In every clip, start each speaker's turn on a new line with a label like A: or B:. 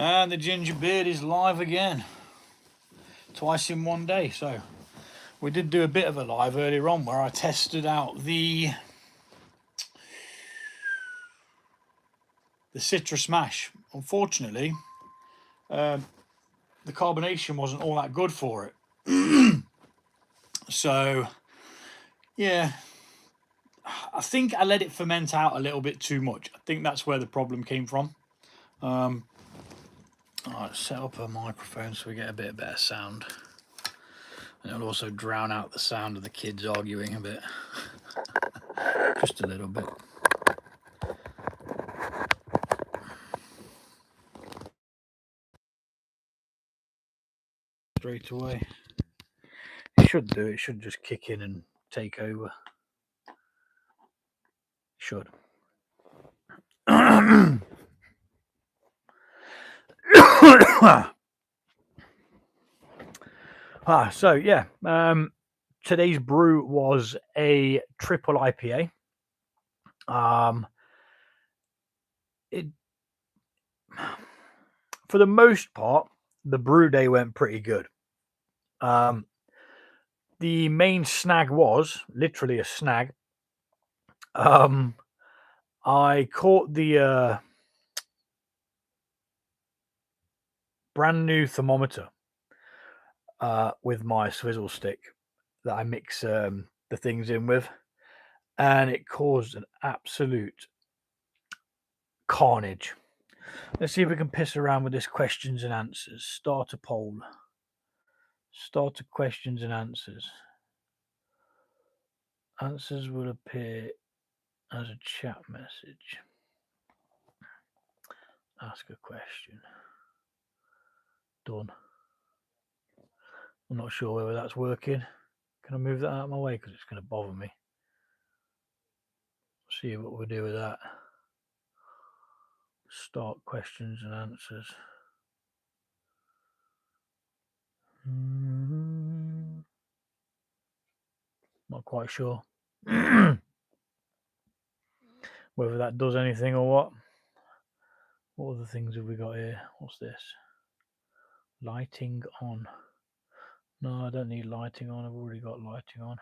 A: And the ginger beard is live again. Twice in one day. So we did do a bit of a live earlier on where I tested out the citrus mash. Unfortunately, the carbonation wasn't all that good for it. So yeah, I think I let it ferment out a little bit too much. I think that's where the problem came from. I'll set up a microphone so we get a bit better sound. And it'll also drown out the sound of the kids arguing a bit. Just a little bit. Straight away. It should do. It should just kick in and take over. Should. So yeah, today's brew was a triple IPA. It, for the most part, the brew day went pretty good. The main snag was literally a snag. I caught the brand new thermometer with my swizzle stick that I mix the things in with, and it caused an absolute carnage. Let's see if we can piss around with this questions and answers. Start a poll. Start a questions and answers. Answers will appear as a chat message. Ask a question. Done. I'm not sure whether that's working. Can I move that out of my way because it's going to bother me? See what we'll do with that. Start questions and answers. Not quite sure whether that does anything or what. What other things have we got here? What's this? Lighting on. No, I don't need lighting on. I've already got lighting on.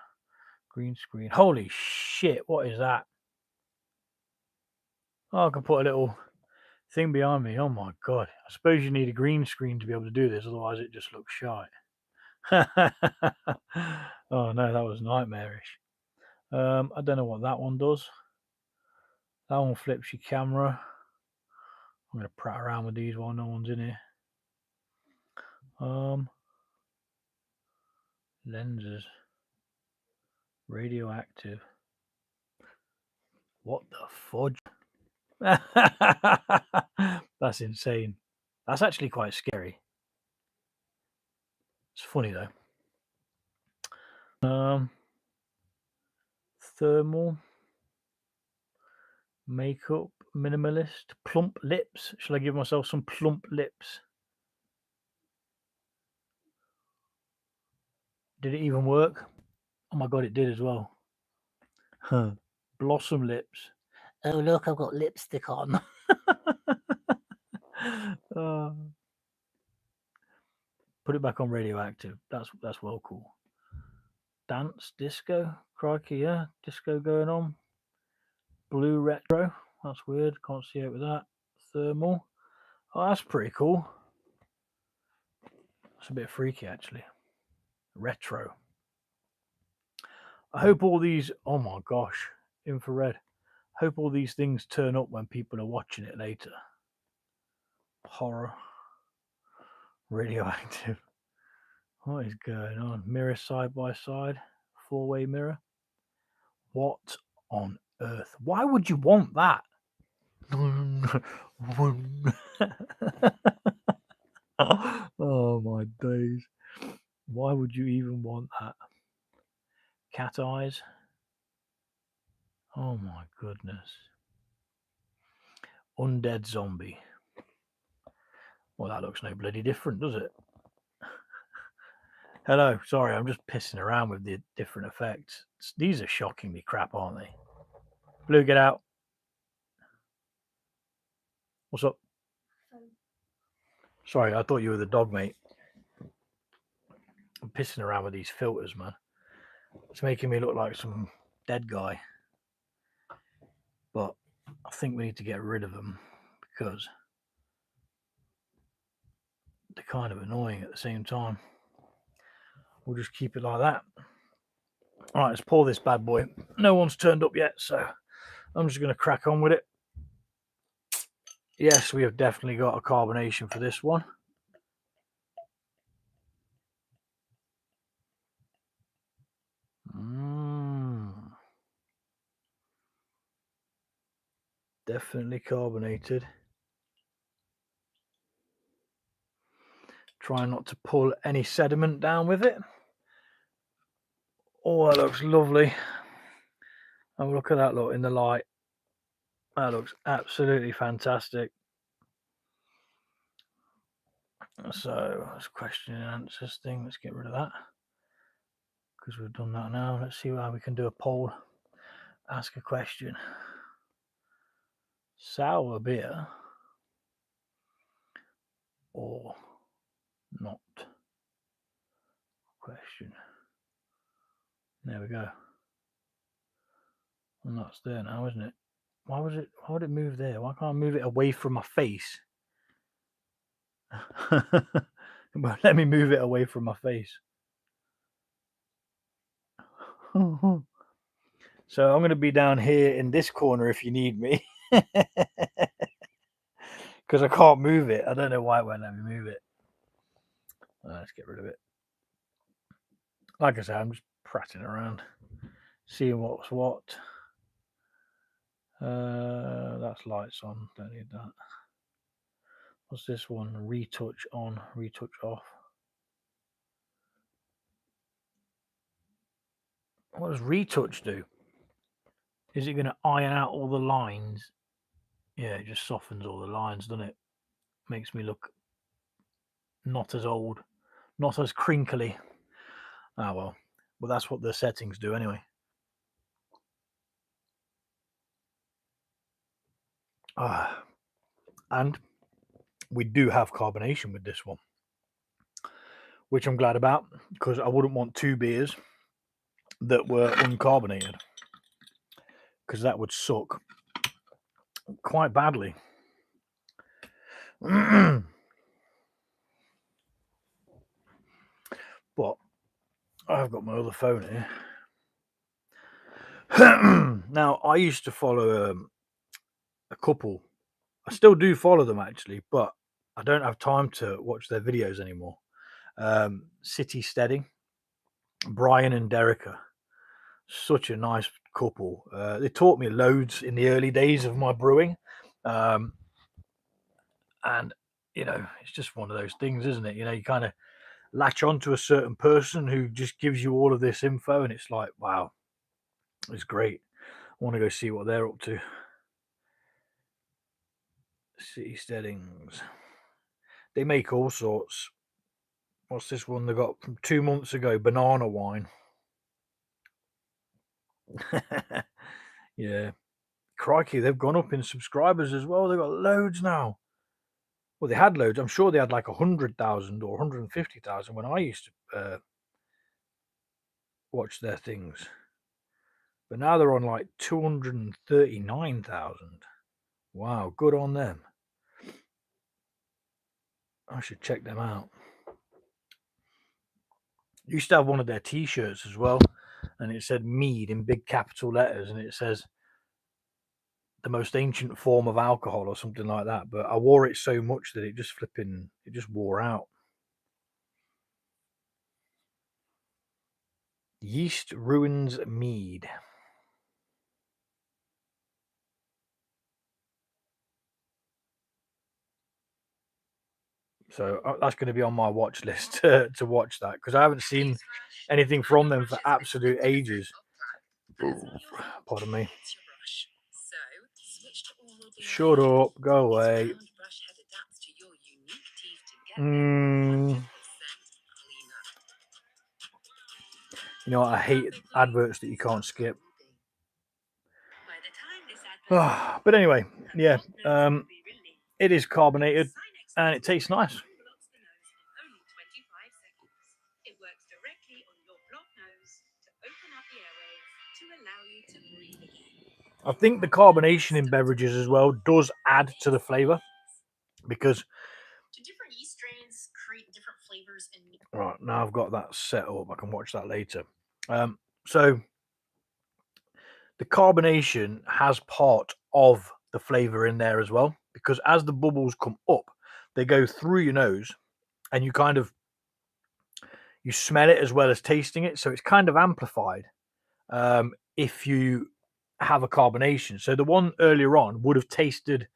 A: Green screen. Holy shit, what is that? Oh, I can put a little thing behind me. Oh my god. I suppose you need a green screen to be able to do this, otherwise it just looks shite. Oh no, that was nightmarish. I don't know what that one does. That one flips your camera. I'm going to prat around with these while no one's in here. Lenses. Radioactive. What the fudge? That's insane. That's actually quite scary. It's funny though. Thermal. Makeup. Minimalist. Plump lips. Shall I give myself some plump lips? Did it even work? Oh my god, it did as well. Huh. Blossom lips. Oh look, I've got lipstick on. Put it back on radioactive. That's well cool. Dance, disco, crikey, yeah, disco going on. Blue retro, that's weird. Can't see it with that. Thermal. Oh, that's pretty cool. That's a bit freaky actually. Retro. I hope all these. Oh my gosh, infrared. I hope all these things turn up when people are watching it later. Horror. Radioactive. What is going on? Mirror side by side. 4-way mirror. What on earth? Why would you want that? Oh my days. Why would you even want that? Cat eyes. Oh my goodness. Undead zombie. Well, that looks no bloody different, does it? Hello, sorry, I'm just pissing around with the different effects. These are shockingly crap, aren't they? Blue, get out. What's up? Sorry, I thought you were the dog, mate. I'm pissing around with these filters, man. It's making me look like some dead guy. But I think we need to get rid of them because they're kind of annoying at the same time. We'll just keep it like that. All right, let's pour this bad boy. No one's turned up yet, so I'm just going to crack on with it. Yes, we have definitely got a carbonation for this one. Definitely carbonated. Try not to pull any sediment down with it. Oh, that looks lovely. Oh, look at that, look, in the light. That looks absolutely fantastic. So, that's question and answers thing. Let's get rid of that. Because we've done that now. Let's see how we can do a poll. Ask a question. Sour beer or not? Question. There we go. And that's there now, isn't it? Why would it move there? Why can't I move it away from my face? Well, let me move it away from my face. So I'm going to be down here in this corner if you need me. Because I can't move it. I don't know why it won't let me move it. Let's get rid of it. Like I said, I'm just prattling around, seeing what's what. That's lights on. Don't need that. What's this one? Retouch on, retouch off. What does retouch do? Is it going to iron out all the lines? Yeah, it just softens all the lines, doesn't it? Makes me look not as old, not as crinkly. Ah, well, that's what the settings do anyway. And we do have carbonation with this one, which I'm glad about because I wouldn't want two beers that were uncarbonated because that would suck quite badly. But I've got my other phone here. Now, I used to follow a couple. I still do follow them actually, but I don't have time to watch their videos anymore. City Steady, Brian and Derica, such a nice couple. They taught me loads in the early days of my brewing, and you know, it's just one of those things, isn't it? You know, you kind of latch onto a certain person who just gives you all of this info, and it's like, wow, it's great. I want to go see what they're up to. City Steadings. They make all sorts. What's this one they got from 2 months ago? Banana wine. Yeah. Crikey, they've gone up in subscribers as well. They've got loads now. Well, they had loads. I'm sure they had like 100,000 or 150,000 when I used to watch their things. But now they're on like 239,000. Wow, good on them. I should check them out. Used to have one of their t-shirts as well, and it said mead in big capital letters, and it says the most ancient form of alcohol or something like that. But I wore it so much that it just wore out. Yeast ruins mead. So that's going to be on my watch list to watch that because I haven't seen anything from them for absolute ages. Pardon me. Shut up. Go away. You know what? I hate adverts that you can't skip. But anyway, yeah. It is carbonated and it tastes nice. I think the carbonation in beverages as well does add to the flavor, because
B: different yeast strains create different flavors and
A: right now I've got that set up. I can watch that later. So the carbonation has part of the flavor in there as well, because as the bubbles come up, they go through your nose, and you smell it as well as tasting it, so it's kind of amplified if you have a carbonation. So the one earlier on would have tasted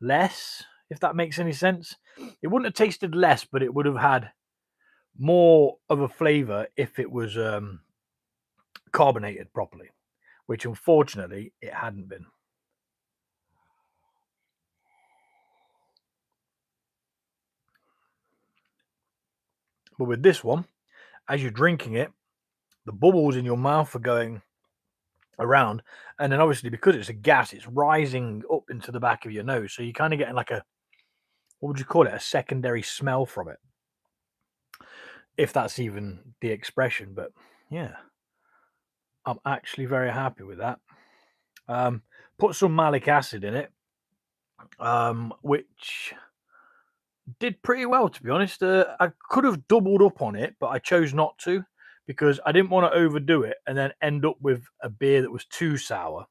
A: less, if that makes any sense. It wouldn't have tasted less, but it would have had more of a flavor if it was carbonated properly, which unfortunately it hadn't been. But with this one, as you're drinking it, the bubbles in your mouth are going around, and then obviously because it's a gas, it's rising up into the back of your nose, so you're kind of getting like a, what would you call it, a secondary smell from it, if that's even the expression. But yeah, I'm actually very happy with that. Put some malic acid in it, which did pretty well, to be honest. I could have doubled up on it, but I chose not to, because I didn't want to overdo it and then end up with a beer that was too sour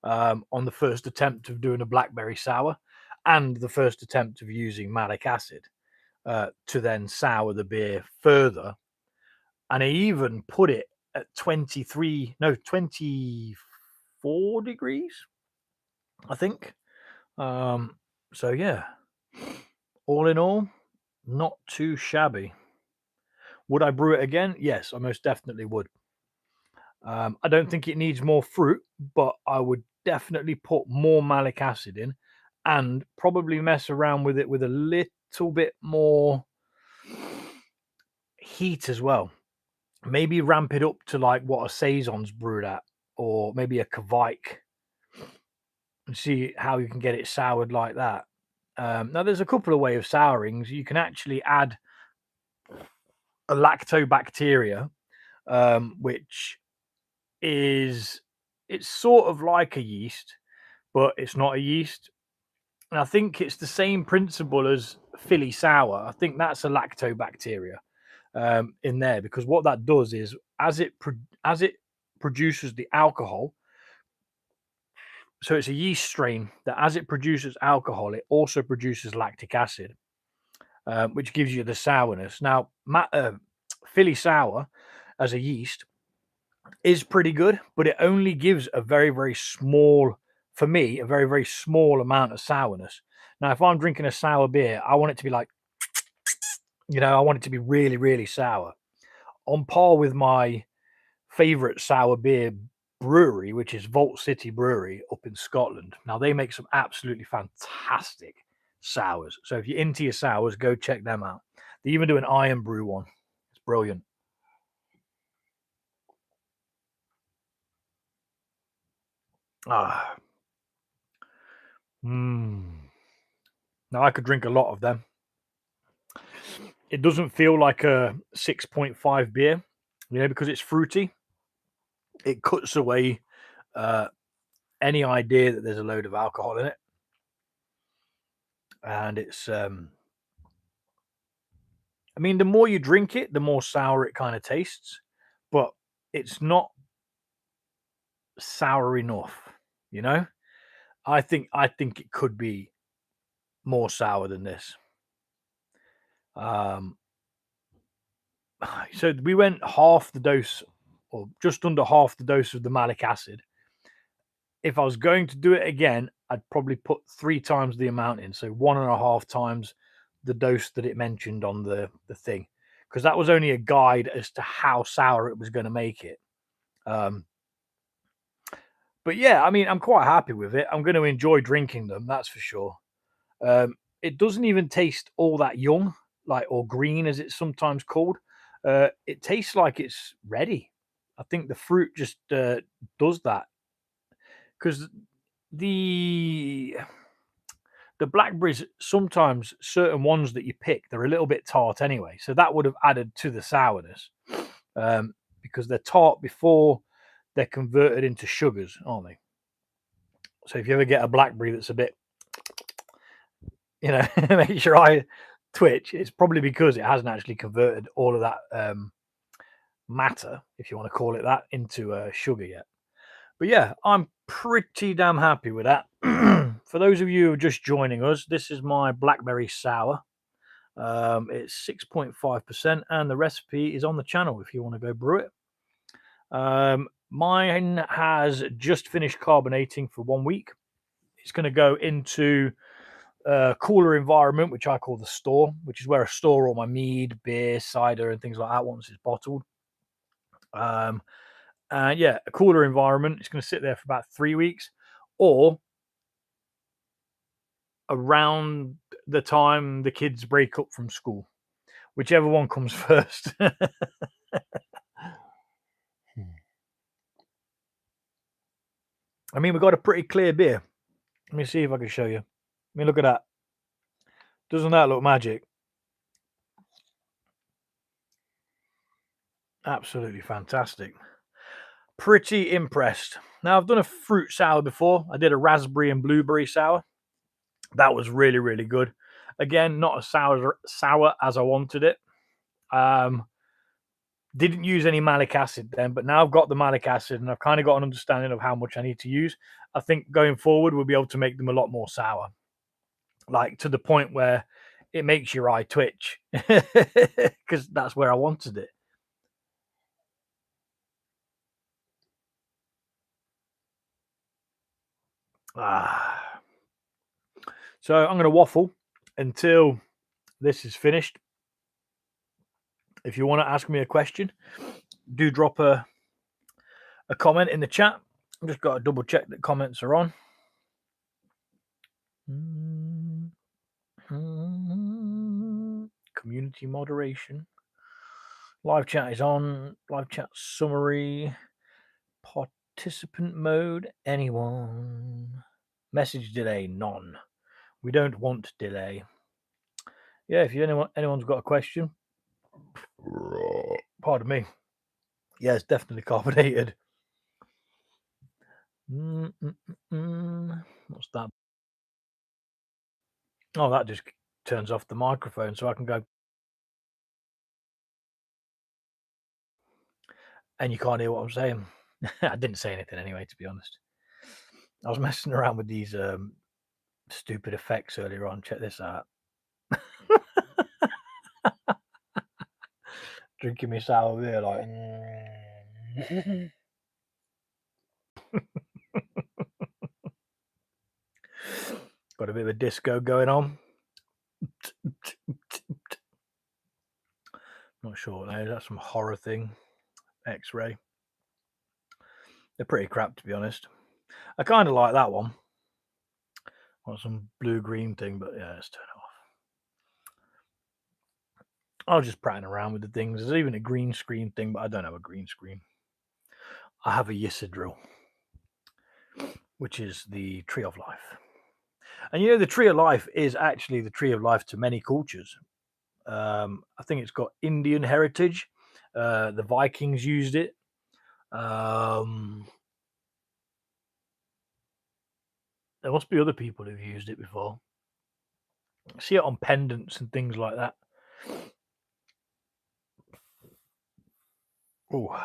A: on the first attempt of doing a blackberry sour, and the first attempt of using malic acid to then sour the beer further. And I even put it at 24 degrees, I think. So yeah, all in all, not too shabby. Would I brew it again? Yes, I most definitely would. I don't think it needs more fruit, but I would definitely put more malic acid in, and probably mess around with it with a little bit more heat as well. Maybe ramp it up to like what a saison's brewed at, or maybe a Kvike, and see how you can get it soured like that. Now, there's a couple of ways of sourings. You can actually add a lactobacteria, which is, it's sort of like a yeast, but it's not a yeast. And I think it's the same principle as Philly sour. I think that's a lactobacteria in there, because what that does is, as it produces the alcohol, so it's a yeast strain that, as it produces alcohol, it also produces lactic acid, which gives you the sourness. Now, Philly sour as a yeast is pretty good, but it only gives a very, very small, for me, a very, very small amount of sourness. Now, if I'm drinking a sour beer, I want it to be like, I want it to be really, really sour, on par with my favorite sour beer brewery, which is Vault City Brewery up in Scotland. Now, they make some absolutely fantastic sours. So if you're into your sours, go check them out. They even do an iron brew one. It's brilliant. Ah. Now, I could drink a lot of them. It doesn't feel like a 6.5 beer, because it's fruity. It cuts away any idea that there's a load of alcohol in it. And it's, I mean, the more you drink it, the more sour it kind of tastes, but it's not sour enough, you know? I think it could be more sour than this. So we went half the dose, or just under half the dose of the malic acid. If I was going to do it again, I'd probably put 3 times the amount in, so 1.5 times the dose that it mentioned on the thing, because that was only a guide as to how sour it was going to make it. But yeah, I mean, I'm quite happy with it. I'm going to enjoy drinking them, that's for sure. It doesn't even taste all that young, like, or green as it's sometimes called. It tastes like it's ready. I think the fruit just does that, because the blackberries, sometimes certain ones that you pick, they're a little bit tart anyway, so that would have added to the sourness, because they're tart before they're converted into sugars, aren't they? So if you ever get a blackberry that's a bit, makes your eye twitch, it's probably because it hasn't actually converted all of that matter, if you want to call it that, into sugar yet. But yeah, I'm pretty damn happy with that. For those of you who are just joining us, this is my blackberry sour. It's 6.5%, and the recipe is on the channel if you want to go brew it. Mine has just finished carbonating for 1 week. It's going to go into a cooler environment, which I call the store, which is where I store all my mead, beer, cider, and things like that once it's bottled. Yeah, a cooler environment. It's going to sit there for about 3 weeks, or around the time the kids break up from school, whichever one comes first. I mean, we've got a pretty clear beer. Let me see if I can show you. I mean, look at that. Doesn't that look magic? Absolutely fantastic. Pretty impressed. Now, I've done a fruit sour before. I did a raspberry and blueberry sour. That was really, really good. Again, not as sour as I wanted it. Didn't use any malic acid then, but now I've got the malic acid and I've kind of got an understanding of how much I need to use. I think going forward, we'll be able to make them a lot more sour, like to the point where it makes your eye twitch, because that's where I wanted it. So I'm going to waffle until this is finished. If you want to ask me a question, do drop a comment in the chat. I've just got to double check that comments are on. Community moderation. Live chat is on. Live chat summary. Participant mode. Anyone? Message delay. None. We don't want delay. Yeah, if anyone's got a question. Pardon me. Yeah, it's definitely carbonated. What's that? Oh, that just turns off the microphone so I can go. And you can't hear what I'm saying. I didn't say anything anyway, to be honest. I was messing around with these stupid effects earlier on. Check this out. Drinking me sour beer, like. Got a bit of a disco going on. Not sure what that is. That's some horror thing. X-ray. They're pretty crap, to be honest. I kind of like that one. Want some blue-green thing, but yeah, let's turn it off. I was just prattling around with the things. There's even a green screen thing, but I don't have a green screen. I have a Ysidril, which is the tree of life. And the tree of life is actually the tree of life to many cultures. I think it's got Indian heritage. The Vikings used it. There must be other people who've used it before. I see it on pendants and things like that. Oh.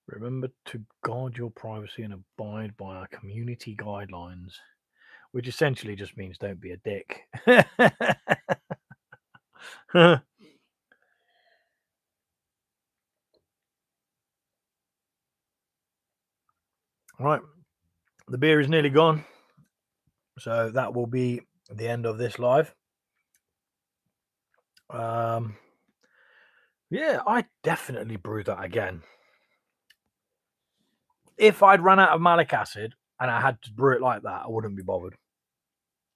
A: Remember to guard your privacy and abide by our community guidelines, which essentially just means don't be a dick. Right, the beer is nearly gone, so that will be the end of this live. Yeah, I definitely brew that again. If I'd run out of malic acid and I had to brew it like that, I wouldn't be bothered.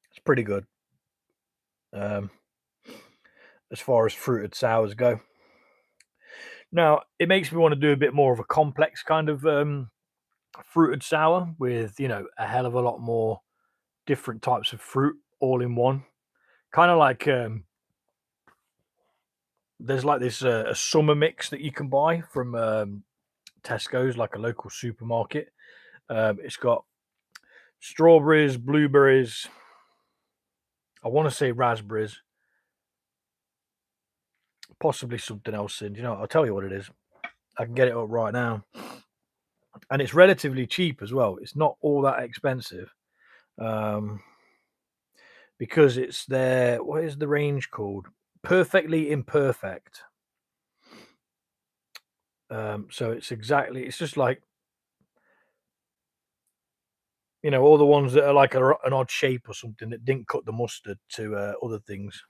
A: It's pretty good. As far as fruited sours go. Now, it makes me want to do a bit more of a complex kind of fruited sour with, a hell of a lot more different types of fruit all in one. Kind of like there's like this a summer mix that you can buy from Tesco's, like a local supermarket. It's got strawberries, blueberries, I want to say raspberries, possibly something else in. You know, I'll tell you what it is. I can get it up right now. And it's relatively cheap as well. It's not all that expensive. Because it's their, what is the range called? Perfectly Imperfect. So it's just like, you know, all the ones that are like an odd shape or something that didn't cut the mustard to other things.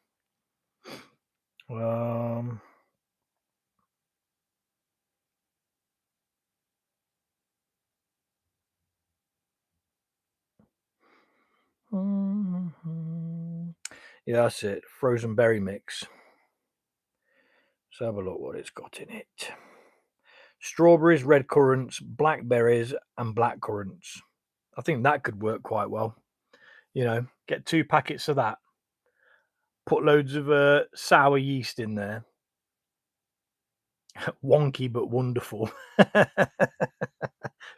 A: Yeah, that's it. Frozen berry mix. Let's have a look what it's got in it. Strawberries, red currants, blackberries, and black currants. I think that could work quite well. You know, get 2 packets of that. Put loads of sour yeast in there. Wonky but wonderful.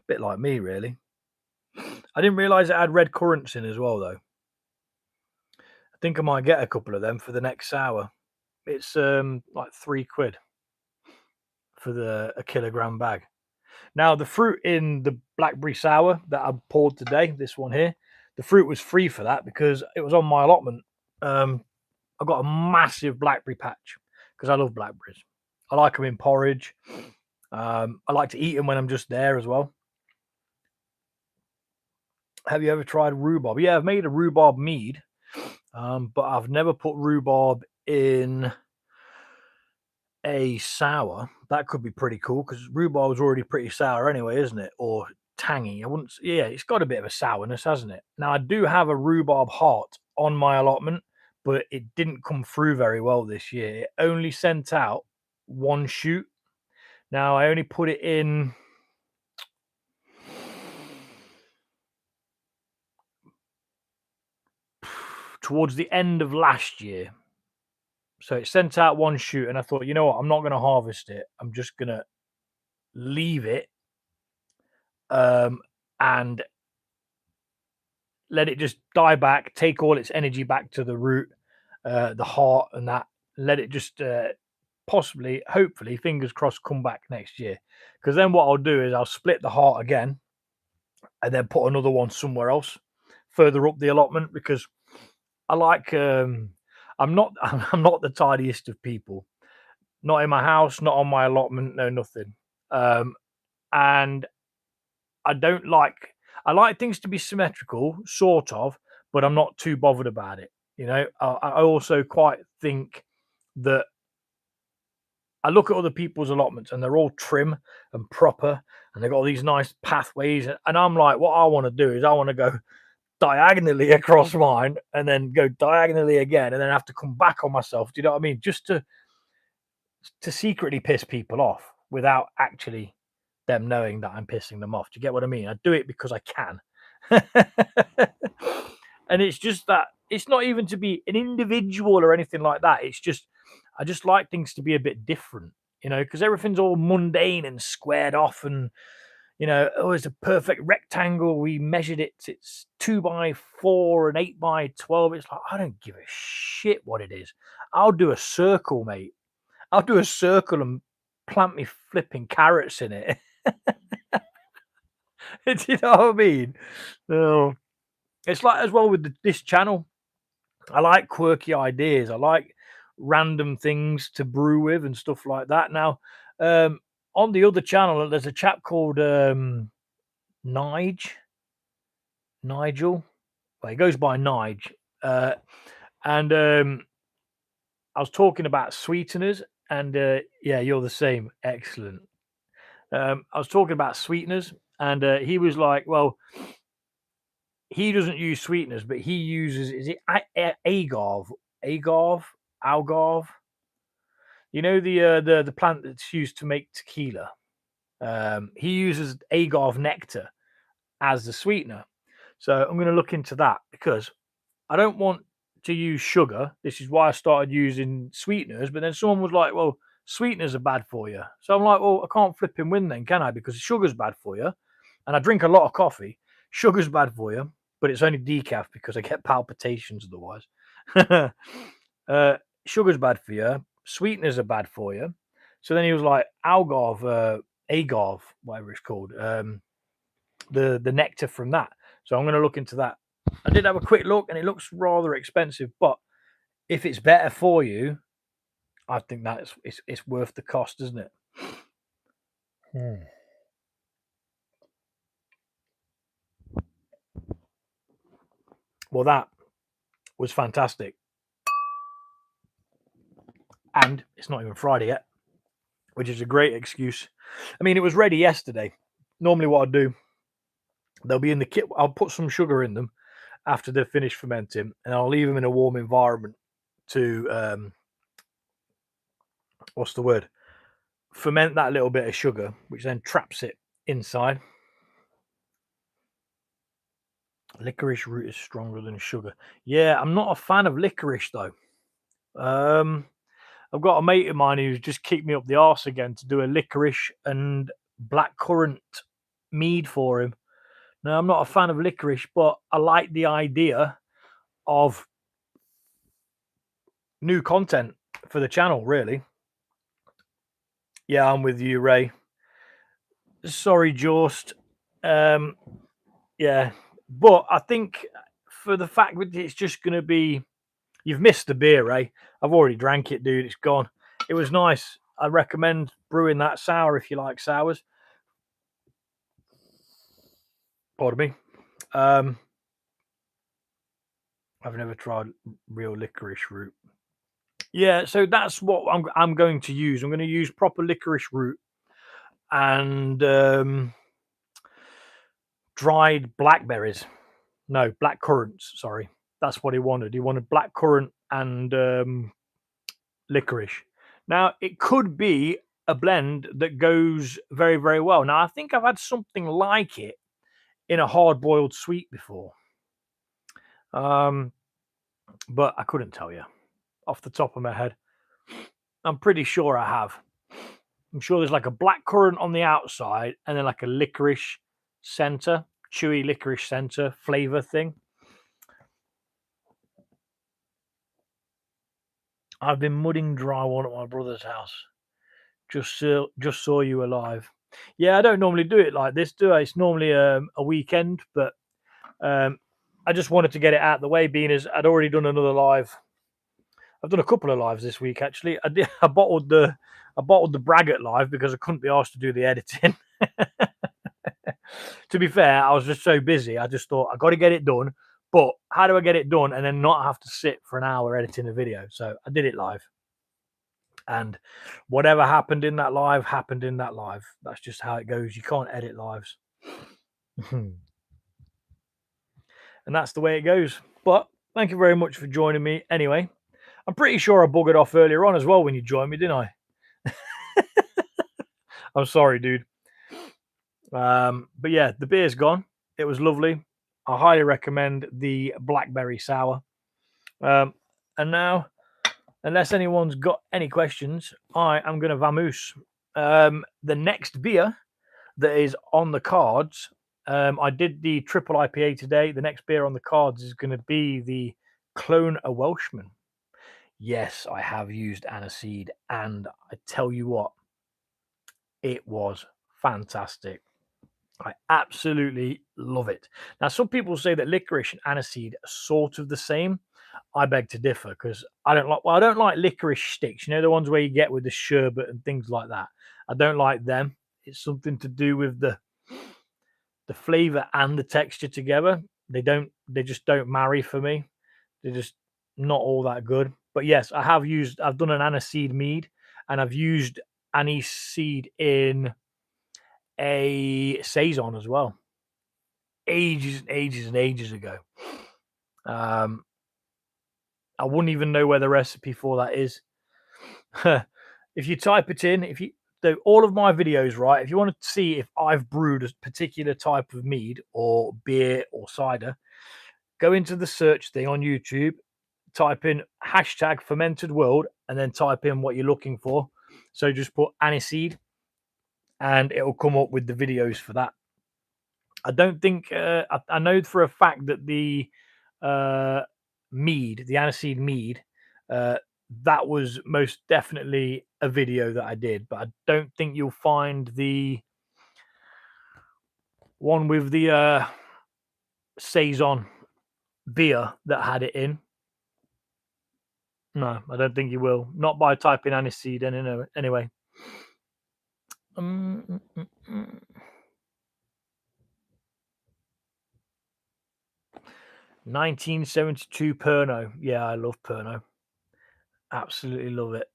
A: Bit like me, really. I didn't realise it had red currants in as well, though. I think I might get a couple of them for the next sour. It's like £3 for a kilogram bag. Now, the fruit in the blackberry sour that I poured today, this one here, the fruit was free for that because it was on my allotment. I got a massive blackberry patch because I love blackberries. I like them in porridge. I like to eat them when I'm just there as well. Have you ever tried rhubarb? Yeah, I've made a rhubarb mead, but I've never put rhubarb in a sour. That could be pretty cool because rhubarb is already pretty sour anyway, isn't it? Or tangy. I wouldn't. Yeah, it's got a bit of a sourness, hasn't it? Now I do have a rhubarb heart on my allotment, but it didn't come through very well this year. It only sent out 1 shoot. Now I only put it in towards the end of last year. So it sent out 1 shoot, and I thought, you know what, I'm not going to harvest it. I'm just going to leave it and let it just die back, take all its energy back to the root, the heart, and that. Let it just possibly, hopefully, fingers crossed, come back next year. Because then what I'll do is I'll split the heart again and then put another one somewhere else further up the allotment because I like I'm not the tidiest of people. Not in my house, not on my allotment, no nothing. And I like things to be symmetrical, sort of, but I'm not too bothered about it. You know, I also quite think that I look at other people's allotments and they're all trim and proper and they've got all these nice pathways. And I'm like, what I want to do is I want to go diagonally across mine and then go diagonally again and then have to come back on myself. Do you know what I mean? Just to secretly piss people off without actually them knowing that I'm pissing them off. Do you get what I mean? I do it because I can. And it's just that it's not even to be an individual or anything like that. It's just I just like things to be a bit different, you know, because everything's all mundane and squared off and you know, oh, it's a perfect rectangle. We measured it. It's 2x4 and 8x12. It's like, I don't give a shit what it is. I'll do a circle, mate. I'll do a circle and plant me flipping carrots in it. Do you know what I mean? Oh, it's like as well with this channel. I like quirky ideas. I like random things to brew with and stuff like that. Now, on the other channel, there's a chap called Nigel. Well, he goes by Nige. And I was talking about sweeteners, and yeah, you're the same. Excellent. I was talking about sweeteners, and he was like, well, he doesn't use sweeteners, but he uses, is it agave? Algarve? You know, the plant that's used to make tequila. He uses agave nectar as the sweetener. So I'm going to look into that because I don't want to use sugar. This is why I started using sweeteners. But then someone was like, well, sweeteners are bad for you. So I'm like, well, I can't flip and win then, can I? Because sugar's bad for you. And I drink a lot of coffee. Sugar's bad for you, but it's only decaf because I get palpitations otherwise. Sugar's bad for you. Sweeteners are bad for you. So then he was like, agave, whatever it's called, the nectar from that. So I'm going to look into that. I did have a quick look, and it looks rather expensive, but if it's better for you, I think that it's worth the cost, isn't it? Well, that was fantastic. And it's not even Friday yet, which is a great excuse. I mean, it was ready yesterday. Normally what I'd do, they'll be in the kit. I'll put some sugar in them after they're finished fermenting, and I'll leave them in a warm environment to, what's the word? Ferment that little bit of sugar, which then traps it inside. Licorice root is stronger than sugar. Yeah, I'm not a fan of licorice though. I've got a mate of mine who's just kicked me up the arse again to do a licorice and blackcurrant mead for him. Now, I'm not a fan of licorice, but I like the idea of new content for the channel, really. Yeah, I'm with you, Ray. Sorry, Jost. Yeah, but I think for the fact that it's just going to be, you've missed the beer, Ray. I've already drank it, dude. It's gone. It was nice. I recommend brewing that sour if you like sours. Pardon me. I've never tried real licorice root. Yeah, so that's what I'm going to use. I'm going to use proper licorice root and dried blackberries. No, black currants. Sorry, that's what he wanted. He wanted black currant and licorice. Now it could be a blend that goes very, very well. Now I think I've had something like it in a hard-boiled sweet before, but I couldn't tell you off the top of my head. I'm pretty sure I have. I'm sure there's like a black currant on the outside and then like a licorice center, chewy licorice center flavor thing. I've been mudding dry one at my brother's house. Just saw you alive. Yeah, I don't normally do it like this, do I? It's normally a weekend, but I just wanted to get it out of the way, being as I'd already done another live. I've done a couple of lives this week actually. I bottled the Braggart live because I couldn't be asked to do the editing. To be fair, I was just so busy. I just thought I got to get it done. But how do I get it done and then not have to sit for an hour editing a video? So I did it live. And whatever happened in that live happened in that live. That's just how it goes. You can't edit lives. And that's the way it goes. But thank you very much for joining me anyway. I'm pretty sure I buggered off earlier on as well when you joined me, didn't I? I'm sorry, dude. But yeah, the beer's gone. It was lovely. I highly recommend the blackberry sour. And now, unless anyone's got any questions, I am going to vamoose. The next beer that is on the cards, I did the triple IPA today. The next beer on the cards is going to be the Clone a Welshman. Yes, I have used aniseed, and I tell you what, it was fantastic. I absolutely love it. Now, some people say that licorice and aniseed are sort of the same. I beg to differ because I don't like licorice sticks. You know, the ones where you get with the sherbet and things like that. I don't like them. It's something to do with the flavor and the texture together. They just don't marry for me. They're just not all that good. But yes, I've done an aniseed mead, and I've used aniseed in a saison as well, ages and ages and ages ago. I wouldn't even know where the recipe for that is. If you type it in, all of my videos, right, if you want to see if I've brewed a particular type of mead or beer or cider, go into the search thing on YouTube, type in #fermented world, and then type in what you're looking for.
C: So just put aniseed and it'll come up with the videos for that. I don't think I know for a fact that the mead, the aniseed mead, that was most definitely a video that I did, but I don't think you'll find the one with the saison beer that had it in. No, I don't think you will. Not by typing aniseed anyway. 1972 Pernod. Yeah, I love Pernod. Absolutely love it.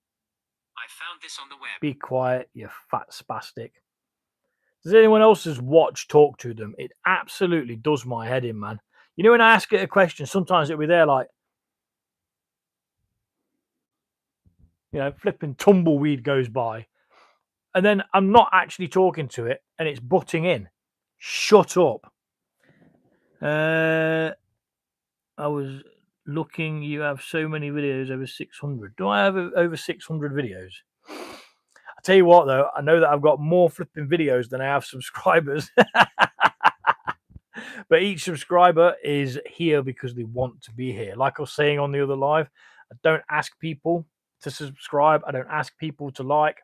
D: I found this on the web.
C: Be quiet, you fat spastic. Does anyone else's watch talk to them? It absolutely does my head in, man. You know, when I ask it a question, sometimes it'll be there like, you know, flipping tumbleweed goes by. And then I'm not actually talking to it and it's butting in. Shut up. I was looking, you have so many videos, over 600. Do I have over 600 videos? I tell you what, though, I know that I've got more flipping videos than I have subscribers. But each subscriber is here because they want to be here. Like I was saying on the other live, I don't ask people to subscribe. I don't ask people to like.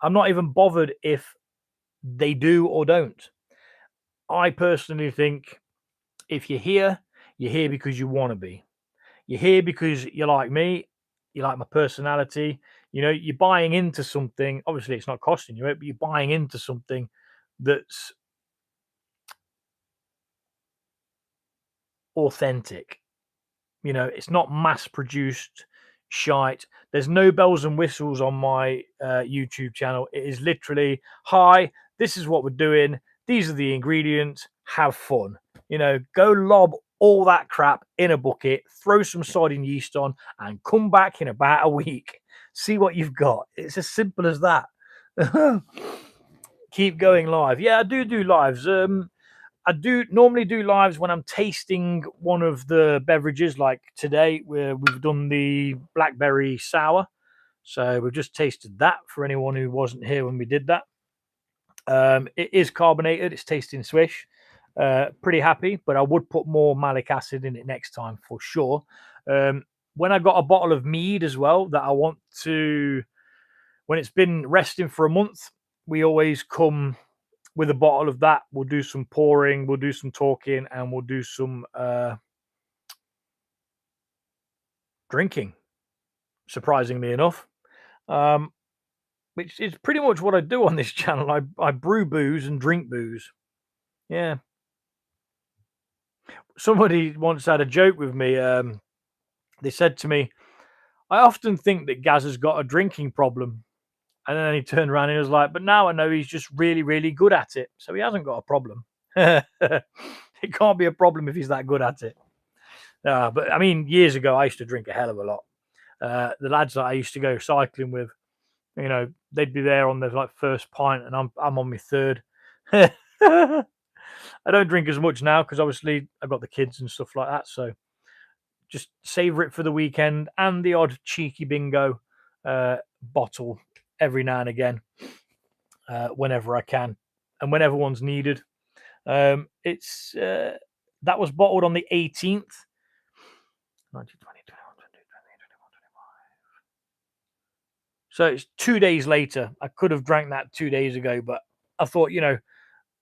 C: I'm not even bothered if they do or don't. I personally think if you're here because you want to be. You're here because you like me, you like my personality. You know, you're buying into something. Obviously, it's not costing you it, but you're buying into something that's authentic. You know, it's not mass produced shite. There's no bells and whistles on my YouTube channel. It is literally, hi, this is what we're doing. These are the ingredients. Have fun. You know, go lob all that crap in a bucket, throw some sardine yeast on, and come back in about a week. See what you've got. It's as simple as that. Keep going live. Yeah, I do lives. I do normally do lives when I'm tasting one of the beverages, like today, where we've done the blackberry sour. So we've just tasted that for anyone who wasn't here when we did that. It is carbonated. It's tasting swish. Pretty happy, but I would put more malic acid in it next time for sure. When I got a bottle of mead as well that I want to, when it's been resting for a month, we always come with a bottle of that. We'll do some pouring, we'll do some talking, and we'll do some drinking, surprisingly enough. Which is pretty much what I do on this channel. I brew booze and drink booze. Yeah. Somebody once had a joke with me. They said to me, I often think that Gaz has got a drinking problem. And then he turned around and he was like, but now I know he's just really, really good at it. So he hasn't got a problem. It can't be a problem if he's that good at it. But I mean, years ago, I used to drink a hell of a lot. The lads that I used to go cycling with, you know, they'd be there on their like first pint, and I'm on my third. I don't drink as much now because obviously I've got the kids and stuff like that. So just savor it for the weekend and the odd cheeky bingo bottle every now and again, whenever I can and whenever one's needed. It's that was bottled on the 18th. 1920, 21, 25. So it's 2 days later. I could have drank that 2 days ago, but I thought, you know,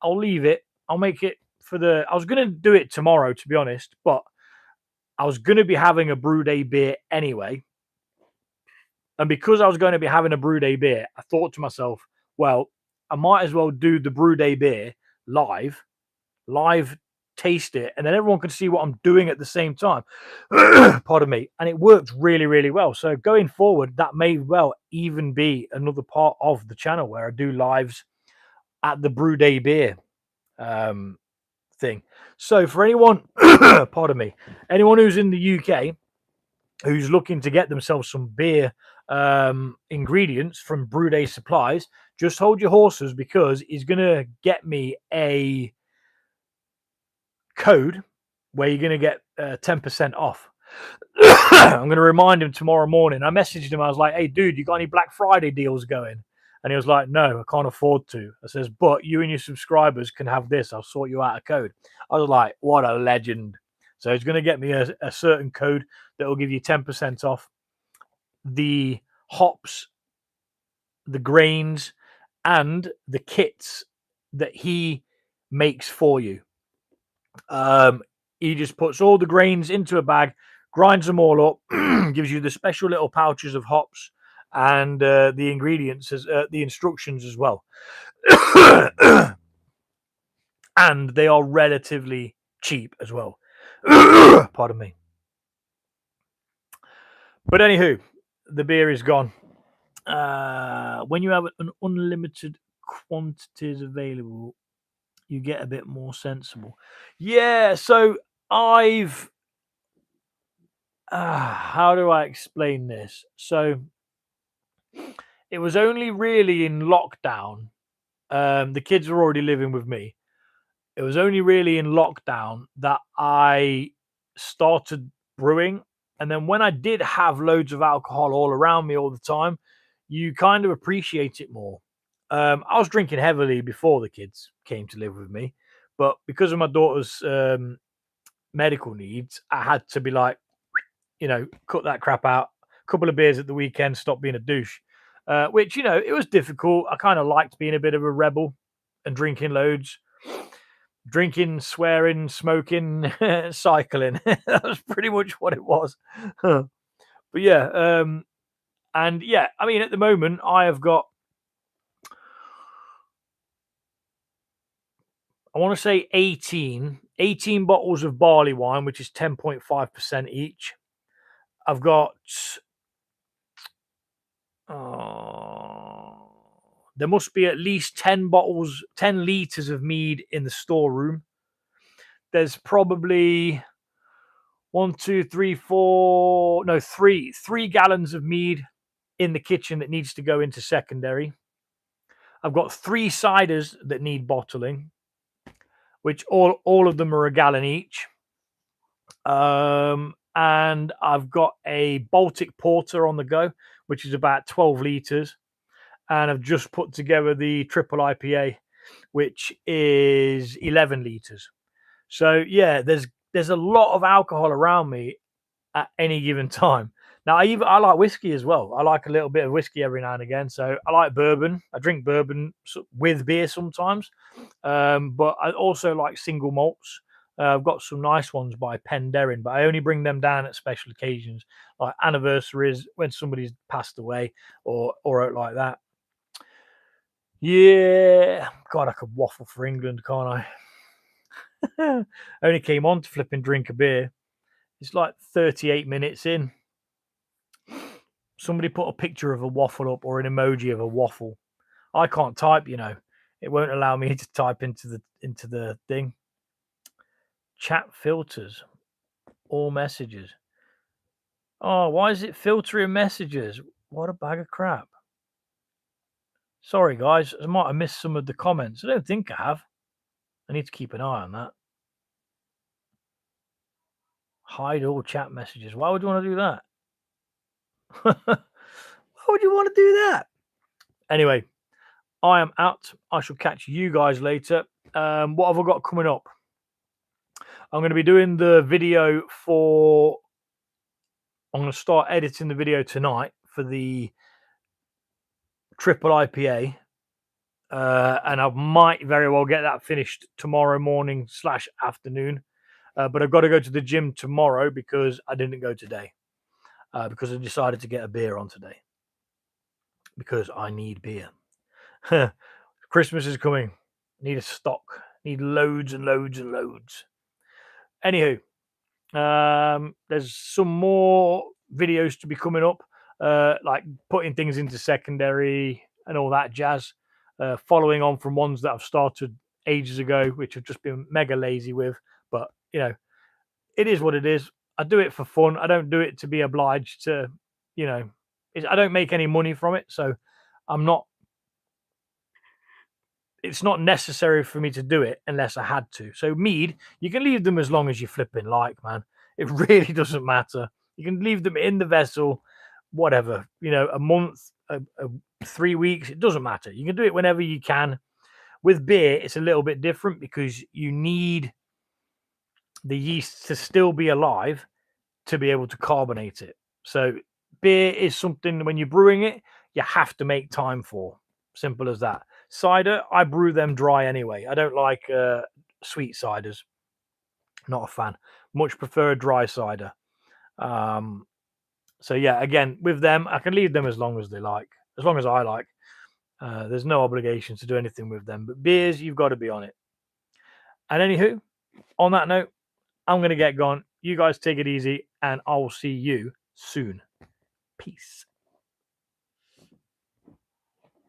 C: I'll leave it. I'll make it for the. I was going to do it tomorrow, to be honest, but I was going to be having a brew day beer anyway. And because I was going to be having a brew day beer, I thought to myself, well, I might as well do the brew day beer live taste it, and then everyone can see what I'm doing at the same time. Pardon me. And it worked really, really well. So going forward, that may well even be another part of the channel where I do lives at the brew day beer thing. So for anyone, pardon me, anyone who's in the UK who's looking to get themselves some beer ingredients from Brew Day Supplies, just hold your horses because he's going to get me a code where you're going to get 10% off. I'm going to remind him tomorrow morning. I messaged him. I was like, hey, dude, you got any Black Friday deals going? And he was like, no, I can't afford to. I says, but you and your subscribers can have this. I'll sort you out a code. I was like, what a legend. So he's going to get me a certain code that will give you 10% off the hops, the grains, and the kits that he makes for you. He just puts all the grains into a bag, grinds them all up, gives you the special little pouches of hops and the ingredients, the instructions as well. And they are relatively cheap as well. Pardon me. But anywho, the beer is gone. When you have an unlimited quantities available, you get a bit more sensible. Yeah, so I've how do I explain this? So it was only really in lockdown. The kids were already living with me. It was only really in lockdown that I started brewing. And then when I did have loads of alcohol all around me all the time, you kind of appreciate it more. I was drinking heavily before the kids came to live with me, but because of my daughter's medical needs, I had to be like, cut that crap out. A couple of beers at the weekend, stop being a douche. Which, it was difficult. I kind of liked being a bit of a rebel and drinking loads. Drinking, swearing, smoking, cycling. That was pretty much what it was. But yeah, and yeah, I mean, at the moment, I have got, I want to say 18 bottles of barley wine, which is 10.5% each. I've got, there must be at least 10 liters of mead in the storeroom. There's probably three gallons of mead in the kitchen that needs to go into secondary. I've got 3 ciders that need bottling, which all of them are a gallon each. And I've got a Baltic Porter on the go, which is about 12 liters. And I've just put together the triple IPA, which is 11 liters. So yeah, there's a lot of alcohol around me at any given time. Now I like whiskey as well. I like a little bit of whiskey every now and again. So I like bourbon. I drink bourbon with beer sometimes, but I also like single malts. I've got some nice ones by Penderyn, but I only bring them down at special occasions, like anniversaries, when somebody's passed away, or out like that. Yeah, God, I could waffle for England, can't I? Only came on to flip and drink a beer. It's like 38 minutes in. Somebody put a picture of a waffle up or an emoji of a waffle. I can't type, It won't allow me to type into the thing. Chat filters. All messages. Oh, why is it filtering messages? What a bag of crap. Sorry, guys. I might have missed some of the comments. I don't think I have. I need to keep an eye on that. Hide all chat messages. Why would you want to do that? Why would you want to do that? Anyway, I am out. I shall catch you guys later. What have I got coming up? I'm going to be doing the video I'm going to start editing the video tonight for the triple IPA. And I might very well get that finished tomorrow morning / afternoon. But I've got to go to the gym tomorrow because I didn't go today. Because I decided to get a beer on today. Because I need beer. Christmas is coming. Need a stock. Need loads and loads and loads. Anywho, there's some more videos to be coming up, like putting things into secondary and all that jazz. Following on from ones that I've started ages ago, which I've just been mega lazy with. But it is what it is. I do it for fun. I don't do it to be obliged to. I don't make any money from it, so I'm not. It's not necessary for me to do it unless I had to. So mead, you can leave them as long as you flipping like, man. It really doesn't matter. You can leave them in the vessel, whatever, a month, 3 weeks, it doesn't matter. You can do it whenever you can. With beer, it's a little bit different because you need the yeast to still be alive to be able to carbonate it. So beer is something when you're brewing it, you have to make time for. Simple as that. Cider, I brew them dry anyway. I don't like sweet ciders. Not a fan. Much prefer a dry cider. So yeah, again, with them, I can leave them as long as they like, as long as I like. There's no obligation to do anything with them. But beers, you've got to be on it. And anywho, on that note, I'm going to get gone. You guys take it easy, and I will see you soon. Peace.